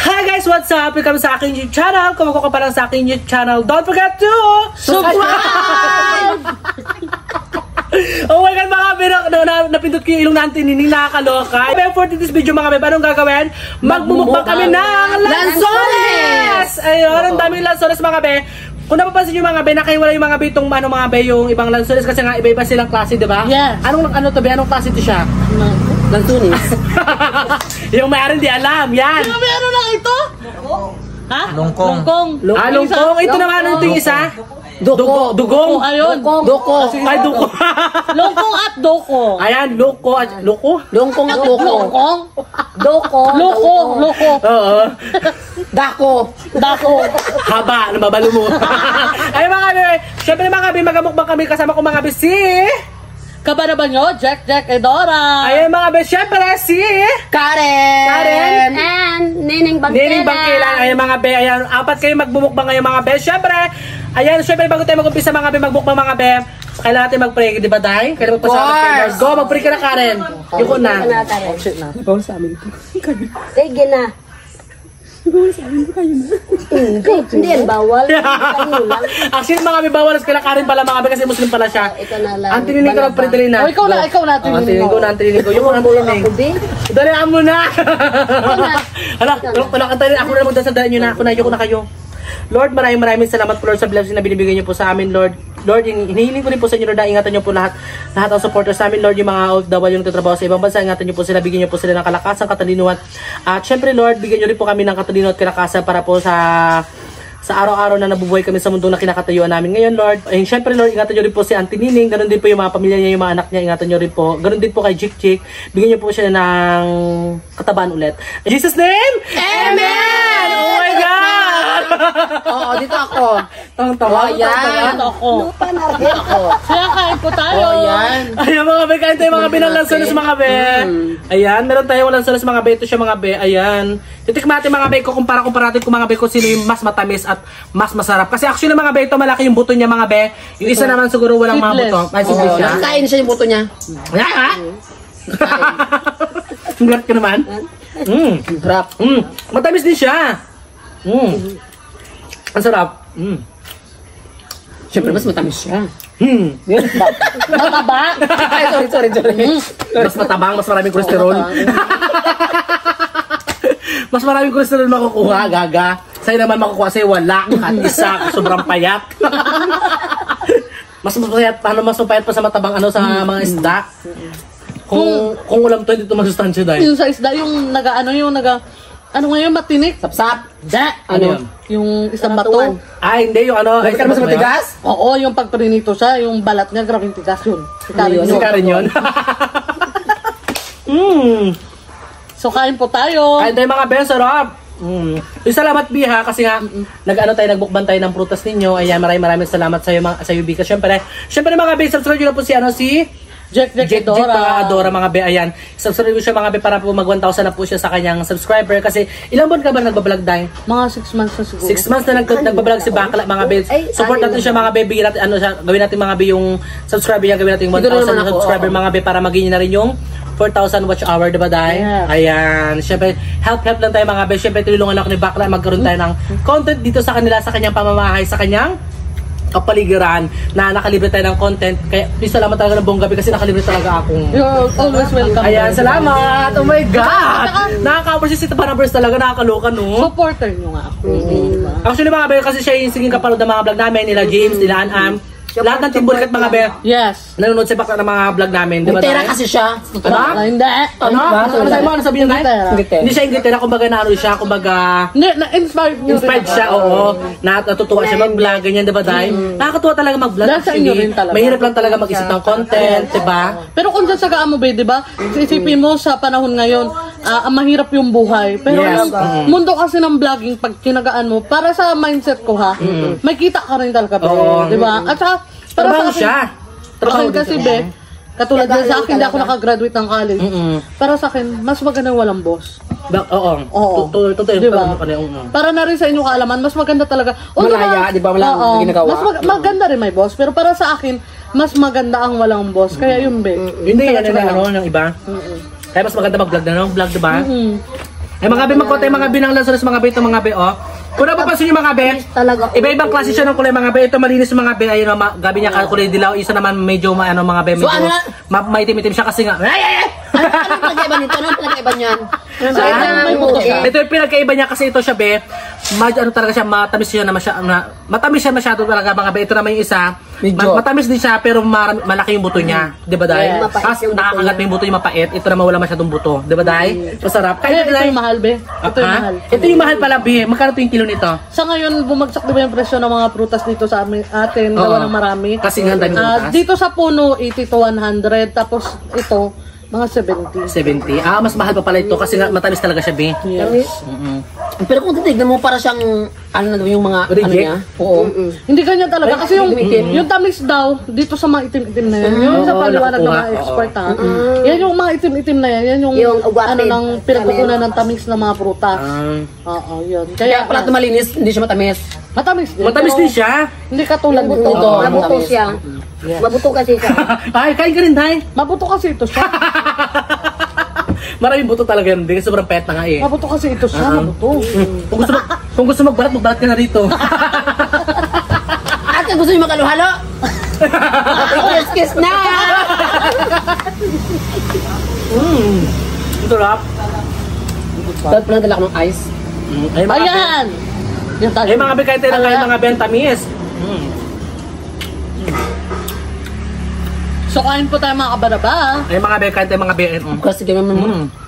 Hi guys, what's up? Welcome sa aking YouTube channel. Kung ako ka pa lang sa aking YouTube channel, don't forget to subscribe! Oh my god mga be, napindot ko yung ilong natin, hindi nakakaloka. For this video mga be, anong gagawin? Magmumukbang kami ng lansones! Ayun, ang daming lansones mga be. Kung napapansin nyo mga be, nakahiwala yung mga be itong mga be, yung ibang lansones kasi nga iba-iba silang klase, diba? Yes. Ano to be? Anong klase to siya? Lansones. Yung mayroon di alam, yan. Yung meron lang ito? Ha? Lungkong. Lungkong. Ito naman ito yung isa. Dugong. Ayun. Doko. Ay, duko. Lungkong at doko. Ayan, loko. Lungkong at doko. Loko. Oo. Dako. Haba, nababalo mo. Ay mga be, syempre mga be, magamukbang kami kasama ko mga be si... Kabanaban nyo, Jack Edora. Ayan mga be, syempre si... Karen. And Nining Bangkilan. Ayan mga be, ayan, apat kayo magbumukbang ngayon mga be. Syempre, ayan, syempre bago tayo mag-umpisa mga be, magbukbang mga be, kailangan natin mag-pray, di ba Day? Kailangan magpasalamat kay Lord. Go, mag-pray ka na Karen. Yuko na. Karen. Shit na. Ipawal sa amin. Sige na. Hindi yan bawal. Actually mga be, bawal kila Karen pala mga be kasi Muslim pala siya. Ito na lang. Ang tininig ko mag-pray dali na. O, ikaw na. Ang tininig ko. Yung mga tininig. Dali na mo na. Hala, tulak tayo. Ako na magdasal. Dali nyo na. Ako na kayo. Lord, maraming salamat po Lord sa blessing na binibigay niyo po sa amin Lord. Lord, hinihiling ko rin po sa inyo Lord na ingatan niyo po lahat ang supporters sa amin Lord, yung mga OFW yung nagtatrabaho sa ibang bansa, ingatan niyo po sila, bigyan niyo po sila ng kalakasan, katalinuhan. At syempre Lord, bigyan niyo rin po kami ng katalino at kalakasan para po sa araw-araw na nabubuhay kami sa mundo na kinakatayuan namin ngayon Lord. And syempre Lord, ingatan niyo rin po si Auntie Nining, ganun din po yung mga pamilya niya, yung mga anak niya, ingatan niyo rin po. Ganun din po kay Jik. Bigyan niyo po siya ng katabaan ulit. In Jesus name, Amen! Oh my God! Oo, dito ako. Tawang-tawa. Yan. Ako. Kaya kain po tayo. Ayan mga be, kain tayo mga be ng lansones mga be. Ayan, meron tayong lansones mga be. Ito siya mga be. Ayan. Titikman natin mga be, kumpara natin kung mga be kung sino yung mas matamis at mas masarap. Kasi actually mga be, ito malaki yung buto niya mga be. Yung isa naman siguro walang mga buto. Ay, simple siya. Kain siya yung buto niya. Ayan ha? Sulat ka naman? Sarap. Matamis din siya. Ang sarap. Siyempre, mas matamis siya. Mataba. Ay, sorry. Mas matabang, mas maraming kolesterol. Mas maraming kolesterol makukuha, gaga. Sa'yo naman makukuha, sa'yo wala. At isa, sobrang payat. Mas mapayat pa sa matabang sa mga isda. Kung ulam to, hindi ito masustansya dahil. Yung sa isda, ano ngayon, matinik? Sapsap. Ano? Yung isang bato. Ay, hindi. Yung Ay, ka naman sa matigas? Oo, yung pagprinito siya, yung balat niya, grabing tigas yun. Si Karen yun. So, kain po tayo. Kain tayo mga Ben, sarap. Salamat Biha kasi nga nagbukban tayo ng prutas ninyo. Ayan, maraming salamat sa iyo Bika. Syempre mga Ben, subscribe nyo na po si Jack Adora mga be, ayan. Subscribe ko siya mga be para po mag 1,000 na po siya sa kanyang subscriber kasi ilang buwan ka ba nagbablog dahil? Mga 6 months na siguro. 6 months na nagbablog si Bakla mga be. Support natin siya mga be, bigyan natin gawin natin mga be yung subscriber niya, gawin natin 1,000 na subscriber mga be para maging na rin yung 4,000 watch hour, diba dahil? Yeah. Ayan. Syempre, help lang tayo mga be. Syempre, tulungan ako ni Bakla magkaroon tayo ng content dito sa kanila, sa kanyang pamamahay, sa kanyang kapaligiran na nakalibre tayo ng content. Kaya please salamat talaga ng buong gabi kasi nakalibre talaga akong. You're always welcome. Ayan, salamat. Oh my God. Nakaka-appreciate si Tapanabers talaga, nakakaloka no. Supporter nyo nga ako. Actually mga be, kasi siya yung singing kapanood ng mga vlog namin, nila James, nila Anam. Lahat ng Team Bulikat mga be. Yes. Nanonood si Bakla ng mga vlog namin, di ba? Ingitera kasi siya. Ano? Hindi. Ano sabihin niya? Hindi siya Ingitera, kumbaga naano siya, kumbaga inspired siya, oo. Natutuwa siya mag-vlog, ganyan, di ba dahil? Nakakatuwa talaga mag-vlog. Mahirap lang talaga mag-isip ng content, di ba? Pero kung dyan sa gaamo ba, di ba? Isipin mo sa panahon ngayon, mahirap yung buhay. Pero yung mundo kasi ng vlogging, pag kinagaan mo, para sa mindset ko ha, may kita ka rin talaga, di ba? At saka, para sa akin kasi be, katulad din sa akin, hindi ako nakagraduate ng college. Para sa akin, mas maganda walang boss. Oo. Totoo. Diba? Para na rin sa inyo kaalaman, mas maganda talaga. Malaya, di ba? Walang ginagawa. Mas maganda rin may boss. Pero para sa akin, mas maganda ang walang boss. Kaya yun be. Hindi yan yung iba. Kaya mas maganda mag-vlog na ng vlog, diba? Ay mga be, magkota yung mga be ng Lanzones, mga be, ito mga be, oh. Kung napapansin nyo mga be, Talaga. iba-ibang klase siya ng kulay mga be. Ito malinis mga be, ayun, gabi niya kulay dilaw. Isa naman medyo, ano mga be, medyo, So, ano? maitim-itim siya kasi nga. Anong pinagkaiba nito? Anong pinagkaiba niyan? So, may buto siya. ito yung pinagkaiba niya kasi ito siya be, ano talaga siya, matamis siya na matamis siya masyado talaga mga be. Ito naman yung isa, Medyo. matamis din siya pero malaki yung buto niya, 'di ba dahil? Yes. Mapait Tapos yung buto nakakagat niya. yung buto yung mapait, ito naman wala masyadong buto, 'di ba dahil? Masarap. Kaya ito Dahil- yung mahal, be. Ito yung Ha? mahal. Ito yung mahal pala be. Magkano 'yung kilo nito? Sa ngayon, bumagsak diba yung presyo ng mga prutas dito sa atin, gawa Oo. ng marami. Kasi nga dahil butas. Dito sa puno, 80 to 100. Tapos ito, mga 70. 70. Mas mahal pa pala ito kasi nga matamis talaga siya be. Yes. Pero kung titignan mo, para siyang, ano na yung mga, ano Reject? niya? Oo. Hindi ganyan talaga. Kasi yung tamis daw, dito sa mga itim-itim na yan. Yung sa Oo, paliwanag ng nakukuha. mga expert ha. Yan yung mga itim-itim na yan. Yan yung, Yung ugatin. ano nang pinagkukunan ng tamis ng mga prutas. Oo, yun. Kaya pala ito malinis, hindi siya matamis. matamis din. Matamis pero din siya. Hindi katulad Mabuto. nito. Oo, Mabuto matamis. siya. Mabuto kasi siya. Ay, kain ka rin dahil. Mabuto kasi ito siya. Maraming buto talaga yun. Kasi sobrang pet na nga eh. Mabuto kasi ito siya. Mabuto. Kung gusto magbalat, magbalat ka na rito. At kung gusto niyo magkalo-halo, kiss na! Ito rap. Dapat pala dala ko ng ice. Ay, mga Ayan! Yan tayo. Ay, mga be, kahit tayo na kayo mga bentamis. So, kain po tayo mga kabaraba. Ay, mga be, kahit tayo mga be. Kasi kaya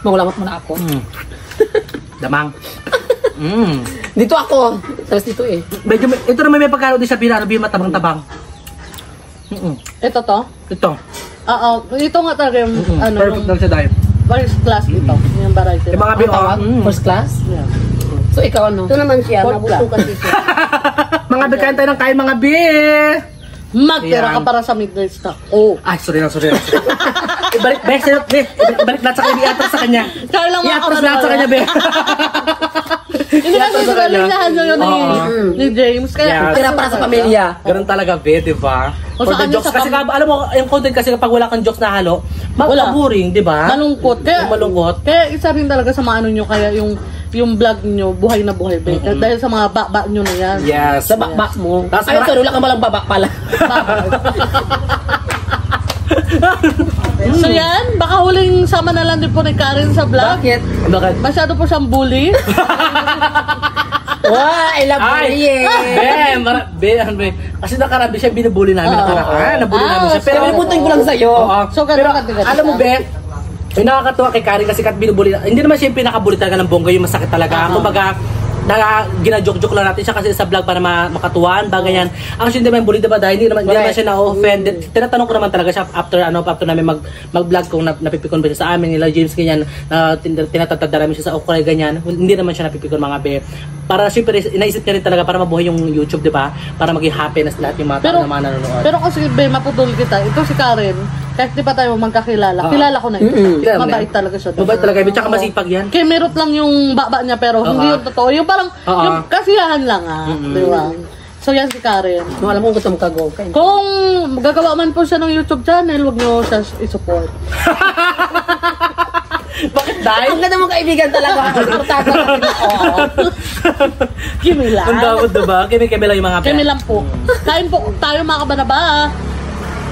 magulangot mo na ako. Damang. Dito ako. Tapos dito eh. Medyo, ito naman may pagkano din sa pinano, be, matabang-tabang. Ito to. Ito. Oo. Ito nga talaga yung, ano, Perfect lang siya dahil. first class ito. Yung variety. Yung mga be, Ang tawag? First class? Yeah. So ikaw ano? Ito naman siya. Pork Mabuto kasi siya. mga be, kain tayo ng kain mga be. Magtira ka Ayan. para sa midnight snack. Oh. Ay, sorry lang. Ibalik, be, sa'yo, be. Ibalik lahat sa kanya, i-atras sa kanya. Kaya lang mga I-atras lahat sa kanya, be. Hindi kasi I-atras sa kanya. galingahan nyo yun ni James. Kaya, Yeah. Tira para sa pamilya. Ganun talaga, be, di ba? O, For sa the kanya, jokes. sa Kasi alam mo, yung content kasi kapag wala kang jokes na halo, Wala. boring, di ba? malungkot. Kaya, Yung malungkot. kaya isa rin talaga sa mga ano nyo, kaya yung vlog nyo, buhay na buhay, be. Dahil sa mga baba nyo na yan. Yes. Sa bakbak mo. Tapos Ay, mara- sorry, wala kang malang babak pala. So yan, baka huling sama na lang din po ni Karen sa vlog. Bakit? Bakit? Masyado po siyang bully. Wow, I love Ay, be, kasi nakarami siya, binubuli namin. Nabuli namin siya. Pero pinupuntahin ko lang sa'yo. Oo. So, Pero, ganun. alam mo, be, yung nakakatuwa kay Karen kasi kat binubuli. Hindi naman siya yung pinakabuli talaga ng bongga, yung masakit talaga. Kumbaga, ginajoke-joke lang natin siya kasi sa vlog para makatuwaan, ba ganyan. Actually, hindi naman bully, diba? Dahil hindi naman siya na-offend. Tinatanong ko naman talaga siya after namin mag-vlog kung napipikon ba siya sa amin, nila James, ganyan, tinatatagda namin siya sa okray, ganyan. Hindi naman siya napipikon, mga be. Para syempre, inaisip niya rin talaga para mabuhay yung YouTube, diba? Para maging happiness lahat yung mga tao na mga nanonood. Pero kasi, be, maputol kita. Ito si Karen, kahit di pa tayo magkakilala. Kilala ko na ito. Mabait talaga siya. Mabait talaga, be. Tsaka masipag yan. Kaya merot lang yung baba niya, pero hindi yung totoo. Yung parang, yung kasiyahan lang di ba? So yan si Karen. No, alam mo gusto mo kagawa ka. Kung gagawa man po siya ng YouTube channel, huwag niyo siya i-support. Bakit dahil? Ang ganda mong kaibigan talaga. Importante natin ako. Kimi lang. Ang dawad, diba? Kimi lang yung mga Kimi lang po. Kain po tayo mga kabanaba.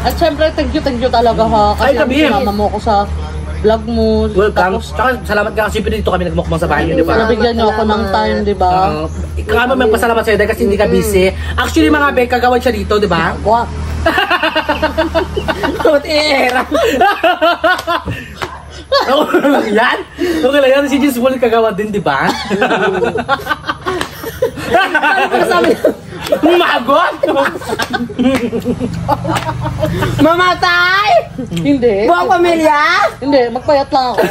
At syempre, thank you talaga ha. Ay, Kasi sabihin. sinama mo ko sa vlog mo. Welcome. Tapos, Tsaka salamat ka kasi dito kami nagmukbang sa bahay niyo, di ba? nabigyan niyo ako ng time, di ba? Ikaw naman magpasalamat sa'yo dahil kasi hindi ka busy. Actually, mga be, kagawad siya dito, di ba? Wow. Era. Okay lang yan. Okay lang yan. Si Jis Bull kagawad din, di ba? Magot! Mamatay! Hindi. Buong pamilya? Hindi, magpayat lang ako.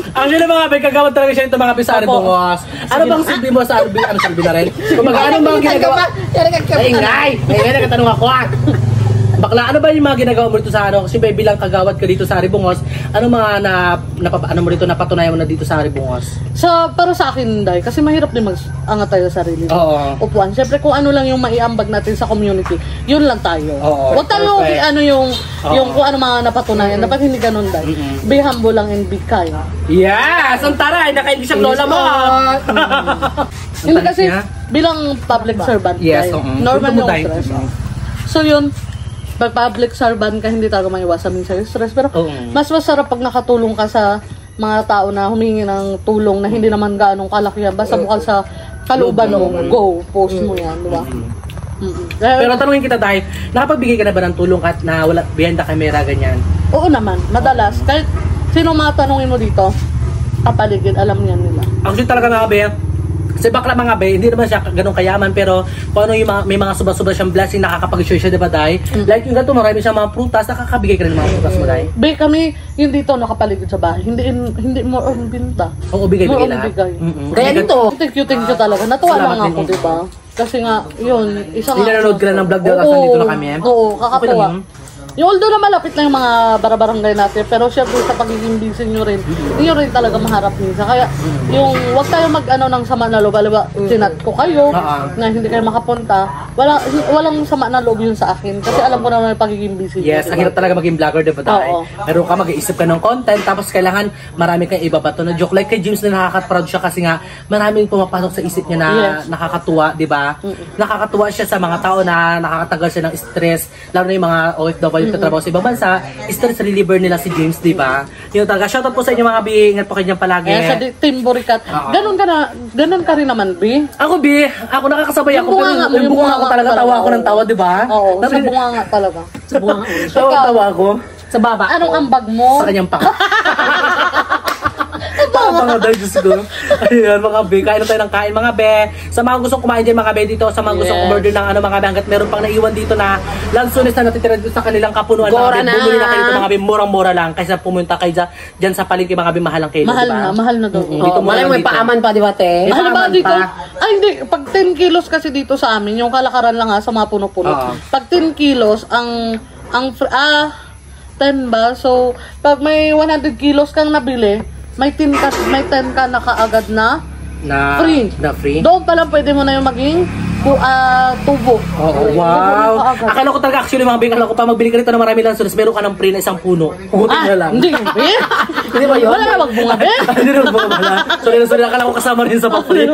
Actually, mga be, kagawad talaga siya ito mga be sa Arbongos. Ano bang silbi mo sa Arbi? Ano silbi na rin? Kung ano bang ginagawa? Ay, ngay! May nagkatanong ako. bakla, ano ba yung mga ginagawa mo dito sa ano? Kasi bilang kagawad ka dito sa Haribungos, ano mga ano mo dito napatunayan mo na dito sa Haribungos? Para sa akin, Day, kasi mahirap din mag-angat tayo sa sarili. Oo. Upuan. Siyempre kung ano lang yung maiambag natin sa community, yun lang tayo. Oo, Huwag tayo perfect. ano yung kung ano mga napatunayan. Dapat hindi ganun, Day. Be humble lang and be kind. Yes! Ang taray! Nakaibig siyang lola mo! Hindi kasi bilang public servant, Yes, Day, oo. normal Gusto mo, yung Day. stress. So yun, pag public servant ka, hindi talaga maiwasan minsan yung stress. Pero Oo. mas masarap pag nakatulong ka sa mga tao na humingi ng tulong na hindi naman gaanong kalakihan. Basta bukal sa kalooban mo, go, post mo yan, di ba? Pero tanungin kita, Day, nakapagbigay ka na ba ng tulong kahit na wala behind the camera, ganyan? Oo naman, madalas. Kahit sino matanungin mo dito, kapaligid, alam yan nila. Actually talaga mga be, kasi bakla mga be, hindi naman siya ganun kayaman, pero kung ano yung may mga sobra-sobra siyang blessing, nakakapag-share siya, diba, Day? Like yung ganito, marami siyang mga prutas, nakakabigay ka rin ng mga prutas mo, Day? Be, kami, yung dito nakapaligid sa bahay, hindi mo on binta. Oo, bigay More on lahat. bigay. Kaya dito, Thank you talaga. Natuwa Salamat lang ako, din. diba? Kasi nga, yun, isang... Nanonood ka na ng vlog dahil Oo, nandito na kami. Oo, kakatuwa. Okay lang yun. Yung although na malapit na yung mga barabarangay natin, pero syempre sa pagiging busy nyo rin, yun rin talaga maharap minsan. Kaya yung wag tayo mag-ano ng sama na loob, alam sinat ko kayo, na hindi kayo makapunta, walang sama na loob yun sa akin. Kasi alam ko naman yung pagiging busy. Yes, ang hirap talaga maging vlogger, diba, Day? Oo. Pero ka mag-iisip ka ng content, tapos kailangan marami kang ibabato na joke. Like kay James na nakaka-proud siya kasi nga maraming pumapasok sa isip niya na nakakatuwa, diba? Nakakatuwa siya sa mga tao na nakakatagal siya ng stress, lalo na yung mga OFW na trabaho sa ibang bansa, stress reliever nila si James, diba? Yun talaga. Shoutout po sa inyo mga bi, ingat po kayo dyan palagi. Sa Team Boricat, ganun ka rin naman, B. Ako bi, ako nakakasabay ako, Yung pero bunganga mo, yung bunga ako talaga, tawa ako ng tawa, diba? Oo, sa bunga nga talaga. Tawa ako. sa baba. Anong ambag mo? Sa kanyang paka. Mga dahil, Diyos ko. Ayan, mga be. Kain na tayo ng kain, mga be. Sa mga gustong kumain dyan, mga be, dito. Sa mga gustong umorder ng ano, mga be. Hanggat meron pang naiwan dito na lansunis na natitira dito sa kanilang kapunuan. Mga be, bumili na kayo dito, mga be. Murang-mura lang. Kaysa pumunta kayo dyan sa palengke, mga be. Mahal ang kilo, diba? Mahal na daw. Dito mura Malay lang mo, may dito. paaman pa, di ba, te? Mahal ba Paaman dito? pa. Ay, hindi. Pag 10 kilos kasi dito sa amin, yung kalakaran lang sa mga puno-puno. Oo. Pag 10 kilos, ang 10 ba? So, pag may 100 kilos kang nabili, may 10 ka na kaagad na free. Na free? Doon pa lang pwede mo na yung maging tubo. Oo, wow. Akala ko talaga, actually, mga be, akala ko pa magbili ka rito na marami lansunis, meron ka ng free na isang puno. Hugutin na lang. Hindi, be. Hindi ba yun? Wala na magbunga, be. Hindi na magbabala. Sorry, akala ko kasama rin sa pa-free.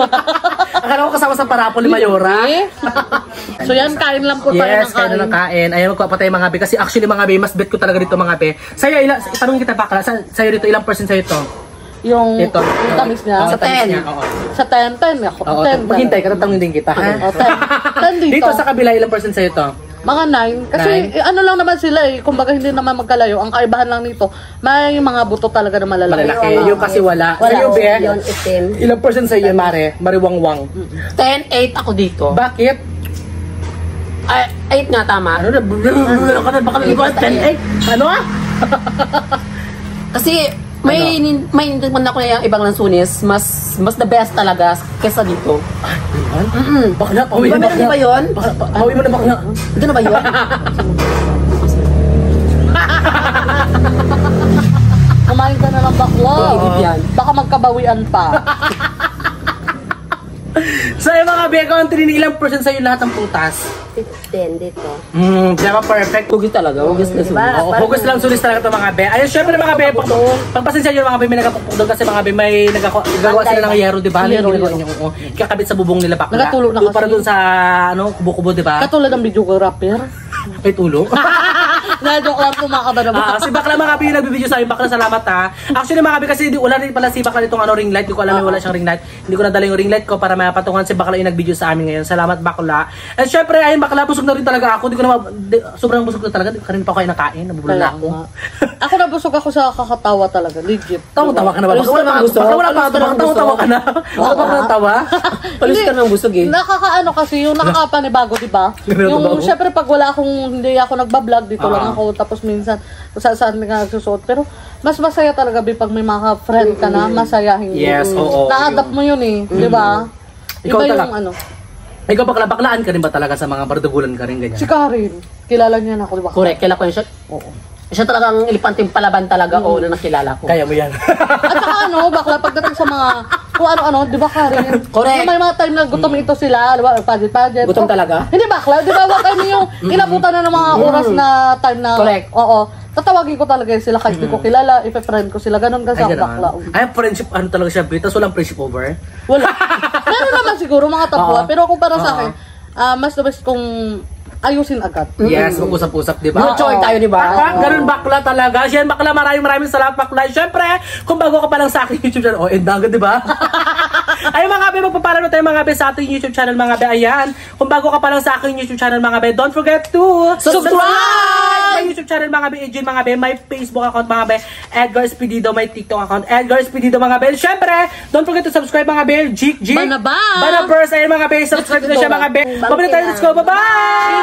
Akala ko kasama sa Parapol Mayora. So yan, kain lang po tayo Yes, ng kain. kain na ng kain. Ayan, magpapa tayo mga be. Kasi actually mga be, mas bet ko talaga dito mga be. Sa'yo, tanongin kita bakla, sa'yo dito, ilang percent sa'yo to? Yung Ito. tamis niya. Sa 10. Sa 10 ako. Oo, 10. maghintay ka, tatanungin din kita. Ha? 10 dito. Dito sa kabila, ilang percent sa'yo to? Mga 9. Kasi ano lang naman sila eh. Kumbaga hindi naman magkalayo. Ang kaibahan lang nito, may mga buto talaga na malalaki. Malalaki. Yung kasi wala. Sa'yo, be, Yun, itim. ilang percent sa'yo, Mare? Mariwangwang. 10-8 ako dito. Bakit? Ay, 8 nga, tama. Ano na? Baka naging ko 10-8. Ano ah? Kasi, may naman ako na yung ibang lansunis, mas the best talaga kesa dito. Bakla, Di pauwi ba na meron di ba yun? Pauwi mo na bakla. Ito na ba yun? Kumain ka na ng bakla. Oo. Yan. Baka magkabawian pa. Sa'yo mga be, country, ilang percent sa'yo lahat ng prutas? 15 dito. Diba perfect? Hugis talaga, hugis na sulit. Oo, focus lang sulis talaga ito mga be. Ayun, syempre mga be, pagpasensya nyo mga be, may nagapukpuk doon kasi mga be, may nagagawa sila ng yero, diba? Yero. Kakabit sa bubong nila bakla. Nakatulog na Para kasi. doon sa, kubo-kubo, diba? Katulad ng videographer. May tulong. Na-joke lang po mga kabara mo. Si Bakla mga be, yung nagbibideo sa akin, Bakla, salamat ha. Actually mga be, kasi wala rin pala si Bakla itong ring light. Hindi ko alam yung wala siyang ring light. Hindi ko nadala yung ring light ko para mapatungan si Bakla yung nag-video sa amin ngayon. Salamat Bakla. And syempre, ayun Bakla, busog na rin talaga ako. Hindi ko na sobrang busog na talaga. Kanina pa ako kayo nakain, nabubula ako. Ako nabusog ako sa kakatawa talaga. Legit. Tawa-tawa ka na ba? Alis ka ng gusto. Wala pa tawa ka na. Wala pa ka ng tawa. Palis ka ng busog eh. Nakakaano kasi yung nakakapanibago, di ba? Yung syempre pag wala akong hindi ako nagba-vlog dito lang ako tapos minsan saan ka nagsusuot. Pero mas masaya talaga pag may mga friend ka na, masayahin mo. Yes, oo. Na-adapt mo yun eh, di ba? Ikaw Iba talaga. yung ano. Ikaw baklaan ka rin ba talaga sa mga bardugulan ka rin ganyan? Si Karin. kilala niya na ako, di ba? Correct, kailan ko yun siya. Oo. Siya talagang elipanteng palaban talaga, na nakilala ko. Kaya mo yan. At saka ano, bakla pagdating sa mga kung ano-ano, di ba Karen? Correct. Yung may mga time na gutom ito sila, di ba? Paget. Gutom talaga? Hindi bakla, di ba? What time yung inabutan na ng mga oras na time na... Correct. Oo. Tatawagin ko talaga sila kahit di ko kilala, ipe-friend ko sila, ganun kasi Ay, ang bakla. Ay, friendship, ano talaga siya, Britas? Walang friendship over? Wala. Meron naman siguro mga tapwa, pero kung para sa akin, mas the best kung ayusin agad. Yes, mag-usap-usap, di ba? Mutual tayo, di ba? Ganun bakla talaga. Siyan, bakla, maraming salamat bakla. Siyempre, kung bago ka pa lang sa aking YouTube channel, agad, di ba? Ay mga be, magpapalano tayo mga be sa ating YouTube channel mga be. Ayan, kung bago ka pa lang sa aking YouTube channel mga be, don't forget to subscribe! My YouTube channel mga be, Ejin mga be, my Facebook account mga be, Edgar Espedido, my TikTok account, Edgar Espedido mga be. Siyempre, don't forget to subscribe mga be, Jik. Banabers, ayan mga be, subscribe na siya mga be. Babalik tayo, let's go, bye-bye!